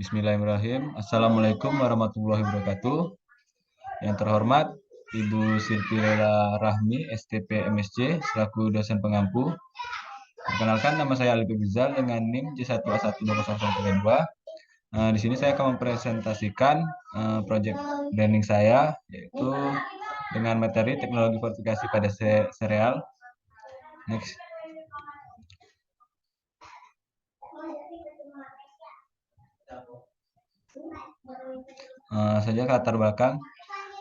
Bismillahirrahmanirrahim. Assalamualaikum warahmatullahi wabarakatuh. Yang terhormat Ibu Sylvia Rahmi, STP MSc, selaku dosen pengampu. Perkenalkan, nama saya Alif Bizal dengan NIM J1A1200032. Di sini saya akan mempresentasikan project branding saya, yaitu dengan materi teknologi fortifikasi pada sereal. Next. Saja latar belakang.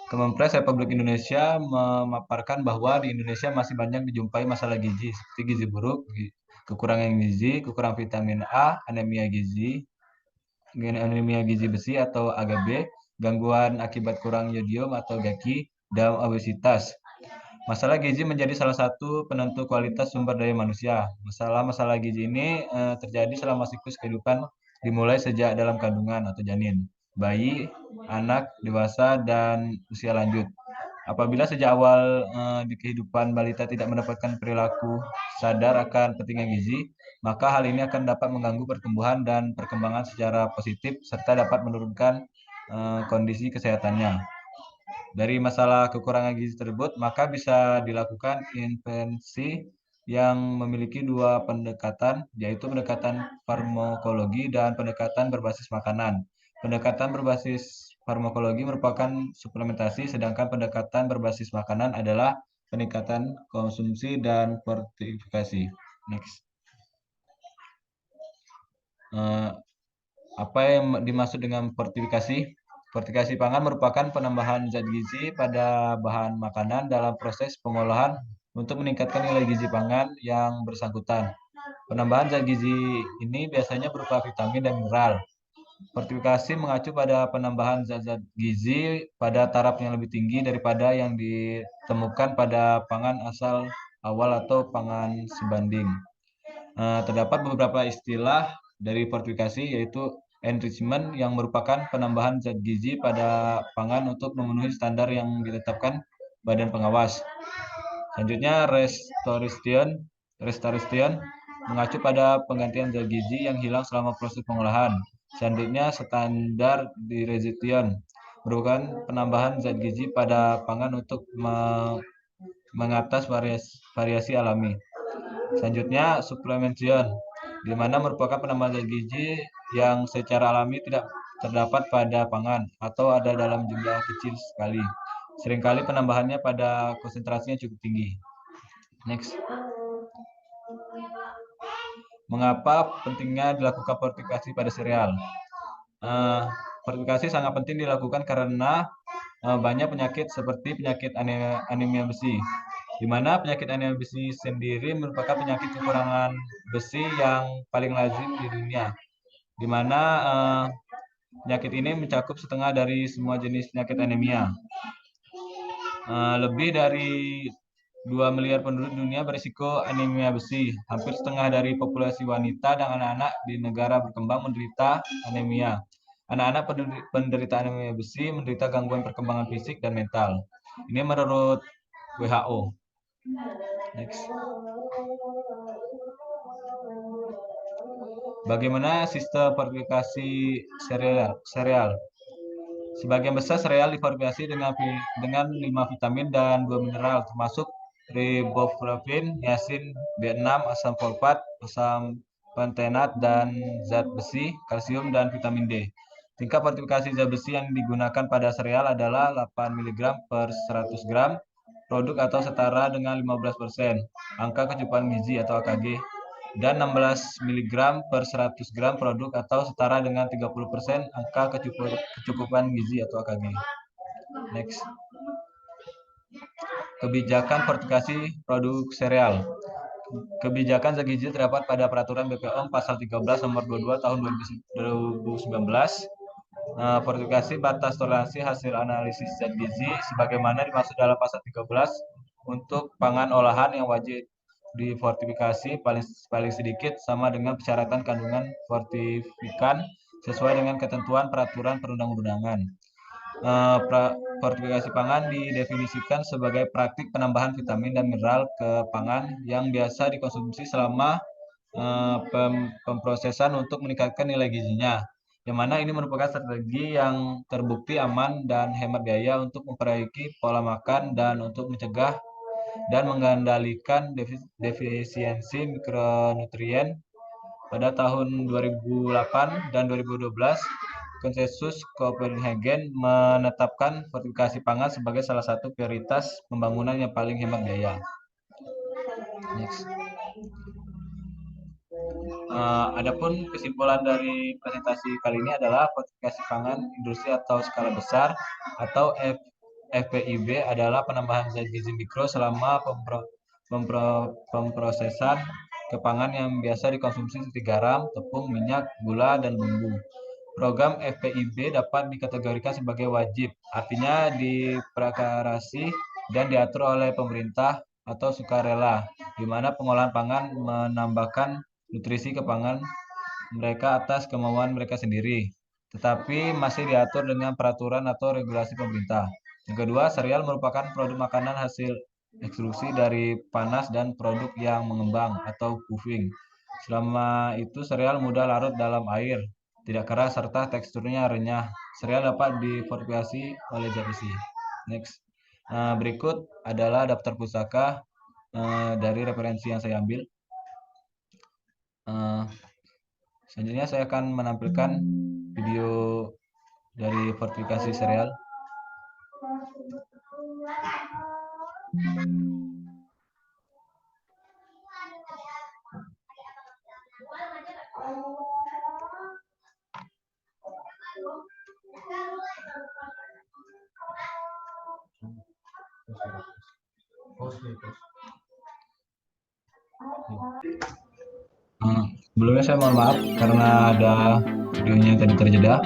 Kemenpres Republik Indonesia memaparkan bahwa di Indonesia masih banyak dijumpai masalah gizi seperti gizi buruk, kekurangan gizi, kekurangan vitamin A, anemia gizi besi atau AGB, gangguan akibat kurang yodium atau GAKI, dan obesitas. Masalah gizi menjadi salah satu penentu kualitas sumber daya manusia. Masalah gizi ini terjadi selama siklus kehidupan, dimulai sejak dalam kandungan atau janin, bayi, anak, dewasa, dan usia lanjut. Apabila sejak awal di kehidupan balita tidak mendapatkan perilaku sadar akan pentingnya gizi, maka hal ini akan dapat mengganggu pertumbuhan dan perkembangan secara positif serta dapat menurunkan kondisi kesehatannya. Dari masalah kekurangan gizi tersebut, maka bisa dilakukan intervensi yang memiliki dua pendekatan, yaitu pendekatan farmakologi dan pendekatan berbasis makanan. Pendekatan berbasis farmakologi merupakan suplementasi, sedangkan pendekatan berbasis makanan adalah peningkatan konsumsi dan fortifikasi. Next. Apa yang dimaksud dengan fortifikasi? Fortifikasi pangan merupakan penambahan zat gizi pada bahan makanan dalam proses pengolahan untuk meningkatkan nilai gizi pangan yang bersangkutan. Penambahan zat gizi ini biasanya berupa vitamin dan mineral. Fortifikasi mengacu pada penambahan zat-zat gizi pada taraf yang lebih tinggi daripada yang ditemukan pada pangan asal awal atau pangan sebanding. Terdapat beberapa istilah dari fortifikasi, yaitu enrichment yang merupakan penambahan zat gizi pada pangan untuk memenuhi standar yang ditetapkan Badan Pengawas. Selanjutnya restoration mengacu pada penggantian zat gizi yang hilang selama proses pengolahan. Selanjutnya standar restoration merupakan penambahan zat gizi pada pangan untuk mengatas variasi alami. Selanjutnya supplementation, di mana merupakan penambahan zat gizi yang secara alami tidak terdapat pada pangan atau ada dalam jumlah kecil sekali. Seringkali penambahannya pada konsentrasinya cukup tinggi. Next. Mengapa pentingnya dilakukan fortifikasi pada sereal? Fortifikasi sangat penting dilakukan karena banyak penyakit seperti penyakit anemia besi, di mana penyakit anemia besi sendiri merupakan penyakit kekurangan besi yang paling lazim di dunia, di mana penyakit ini mencakup setengah dari semua jenis penyakit anemia. Lebih dari 2 miliar penduduk dunia berisiko anemia besi. Hampir setengah dari populasi wanita dan anak-anak di negara berkembang menderita anemia. Anak-anak penderita anemia besi menderita gangguan perkembangan fisik dan mental. Ini menurut WHO. Next. Bagaimana sistem fortifikasi sereal? Sebagian besar sereal difortifikasi dengan 5 vitamin dan 2 mineral, termasuk riboflavin, niacin, B6, asam fosfat, asam pantenat, dan zat besi, kalsium, dan vitamin D. Tingkat fortifikasi zat besi yang digunakan pada sereal adalah 8 mg per 100 gram produk atau setara dengan 15% angka kecukupan gizi atau AKG, dan 16 mg per 100 gram produk atau setara dengan 30% angka kecukupan gizi atau AKG. Next. Kebijakan fortifikasi produk sereal. Kebijakan zat gizi terdapat pada Peraturan BPOM Pasal 13 Nomor 22 Tahun 2019. Fortifikasi batas toleransi hasil analisis zat gizi sebagaimana dimaksud dalam Pasal 13 untuk pangan olahan yang wajib difortifikasi paling sedikit sama dengan persyaratan kandungan fortifikan sesuai dengan ketentuan peraturan perundang-undangan. Fortifikasi pangan didefinisikan sebagai praktik penambahan vitamin dan mineral ke pangan yang biasa dikonsumsi selama pemprosesan untuk meningkatkan nilai gizinya. yang mana ini merupakan strategi yang terbukti aman dan hemat biaya untuk memperbaiki pola makan dan untuk mencegah dan mengendalikan defisiensi mikronutrien. Pada tahun 2008 dan 2012, Konsensus Copenhagen menetapkan fortifikasi pangan sebagai salah satu prioritas pembangunan yang paling hemat biaya. Next. Adapun kesimpulan dari presentasi kali ini adalah fortifikasi pangan industri atau skala besar atau FPIB adalah penambahan zat gizi mikro selama pemprosesan ke pangan yang biasa dikonsumsi seperti garam, tepung, minyak, gula, dan bumbu. Program FPIB dapat dikategorikan sebagai wajib, artinya diprakarasi dan diatur oleh pemerintah atau sukarela, di mana pengolahan pangan menambahkan nutrisi ke pangan mereka atas kemauan mereka sendiri, tetapi masih diatur dengan peraturan atau regulasi pemerintah. Yang kedua, sereal merupakan produk makanan hasil ekstruksi dari panas dan produk yang mengembang atau puffing. Selama itu sereal mudah larut dalam air, tidak keras serta teksturnya renyah. Sereal dapat difortifikasi oleh zat besi. Next. Berikut adalah daftar pusaka dari referensi yang saya ambil. Selanjutnya saya akan menampilkan video dari fortifikasi sereal. Sebelumnya saya mohon maaf karena ada videonya yang tadi terjeda.